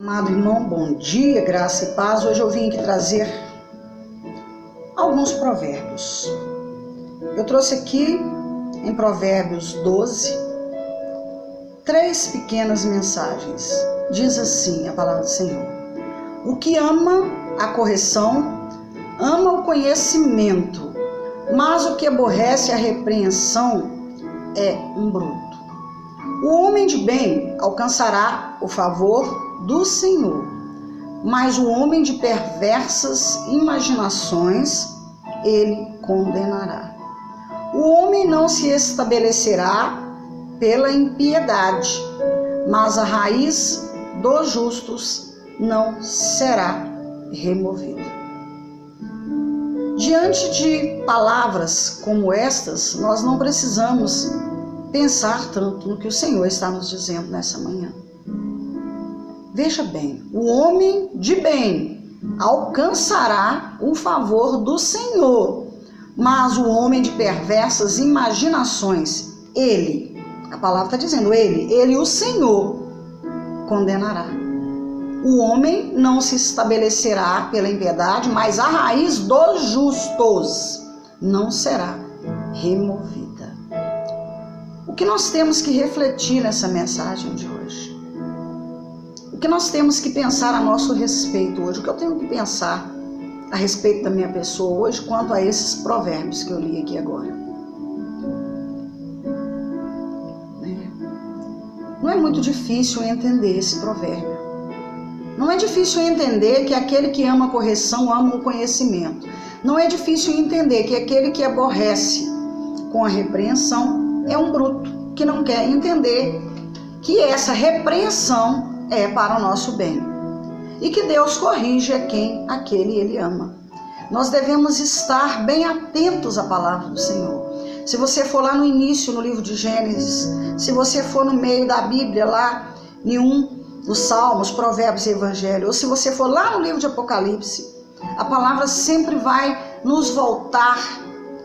Amado irmão, bom dia, graça e paz. Hoje eu vim aqui trazer alguns provérbios. Eu trouxe aqui em Provérbios 12, 3 pequenas mensagens. Diz assim a palavra do Senhor: o que ama a correção, ama o conhecimento, mas o que aborrece a repreensão é um bruto. O homem de bem alcançará o favor do Senhor, mas o homem de perversas imaginações ele condenará. O homem não se estabelecerá pela impiedade, mas a raiz dos justos não será removida. Diante de palavras como estas, nós não precisamos pensar tanto no que o Senhor está nos dizendo nessa manhã. Veja bem, o homem de bem alcançará o favor do Senhor, mas o homem de perversas imaginações, a palavra está dizendo, ele o Senhor condenará. O homem não se estabelecerá pela impiedade, mas a raiz dos justos não será removida. O que nós temos que refletir nessa mensagem de hoje? O que nós temos que pensar a nosso respeito hoje? O que eu tenho que pensar a respeito da minha pessoa hoje quanto a esses provérbios que eu li aqui agora? Não é muito difícil entender esse provérbio. Não é difícil entender que aquele que ama a correção ama o conhecimento. Não é difícil entender que aquele que aborrece com a repreensão é um bruto, que não quer entender que essa repreensão é para o nosso bem e que Deus corrige aquele ele ama. Nós devemos estar bem atentos à palavra do Senhor. Se você for lá no início, no livro de Gênesis, se você for no meio da Bíblia, lá em um dos Salmos, Provérbios e Evangelho, ou se você for lá no livro de Apocalipse, a palavra sempre vai nos voltar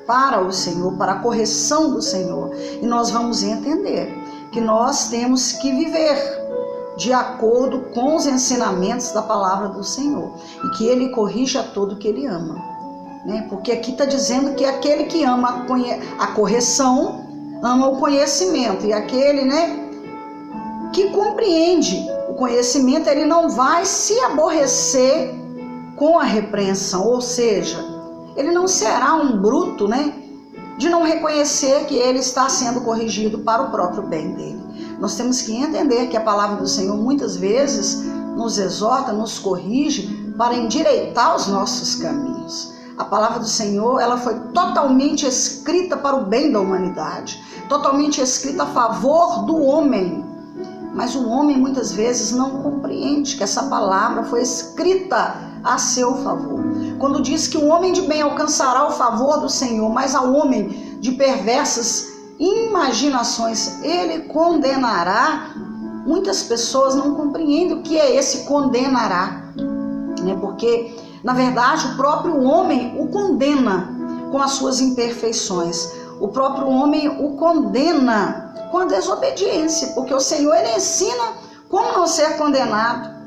para o Senhor, para a correção do Senhor. E nós vamos entender que nós temos que viver de acordo com os ensinamentos da palavra do Senhor e que Ele corrige a todo que Ele ama, né? Porque aqui está dizendo que aquele que ama a correção ama o conhecimento, e aquele, que compreende o conhecimento, ele não vai se aborrecer com a repreensão, ou seja, ele não será um bruto, de não reconhecer que ele está sendo corrigido para o próprio bem dele. Nós temos que entender que a palavra do Senhor muitas vezes nos exorta, nos corrige para endireitar os nossos caminhos. A palavra do Senhor, ela foi totalmente escrita para o bem da humanidade, totalmente escrita a favor do homem. Mas o homem muitas vezes não compreende que essa palavra foi escrita a seu favor. Quando diz que o homem de bem alcançará o favor do Senhor, mas ao homem de perversas imaginações ele condenará, muitas pessoas não compreendem o que é esse condenará, porque na verdade o próprio homem o condena com as suas imperfeições, o próprio homem o condena com a desobediência, porque o Senhor ele ensina como não ser condenado,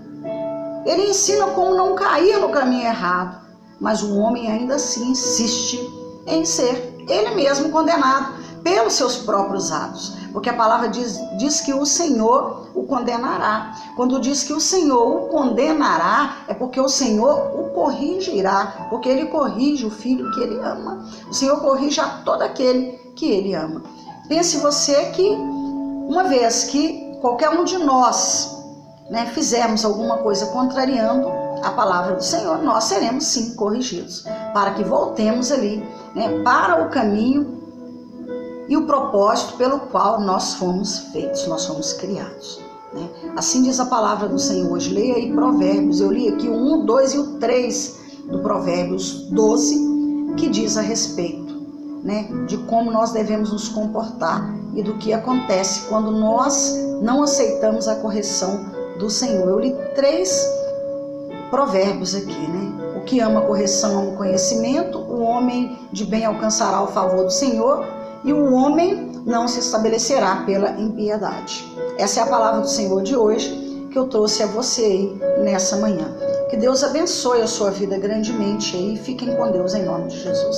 ele ensina como não cair no caminho errado, mas o homem ainda assim insiste em ser ele mesmo condenado pelos seus próprios atos, porque a palavra diz que o Senhor o condenará. Quando diz que o Senhor o condenará, é porque o Senhor o corrigirá, porque ele corrige o filho que ele ama. O Senhor corrige a todo aquele que ele ama. Pense você que uma vez que qualquer um de nós fizermos alguma coisa contrariando a palavra do Senhor, nós seremos sim corrigidos, para que voltemos ali para o caminho e o propósito pelo qual nós fomos feitos, nós fomos criados. Assim diz a palavra do Senhor hoje. Leia aí Provérbios, eu li aqui o 1, 2 e o 3 do Provérbios 12, que diz a respeito de como nós devemos nos comportar e do que acontece quando nós não aceitamos a correção do Senhor. Eu li 3 provérbios aqui, O que ama a correção ama o conhecimento, o homem de bem alcançará o favor do Senhor, e o homem não se estabelecerá pela impiedade. Essa é a palavra do Senhor de hoje, que eu trouxe a você aí nessa manhã. Que Deus abençoe a sua vida grandemente aí. Fiquem com Deus em nome de Jesus.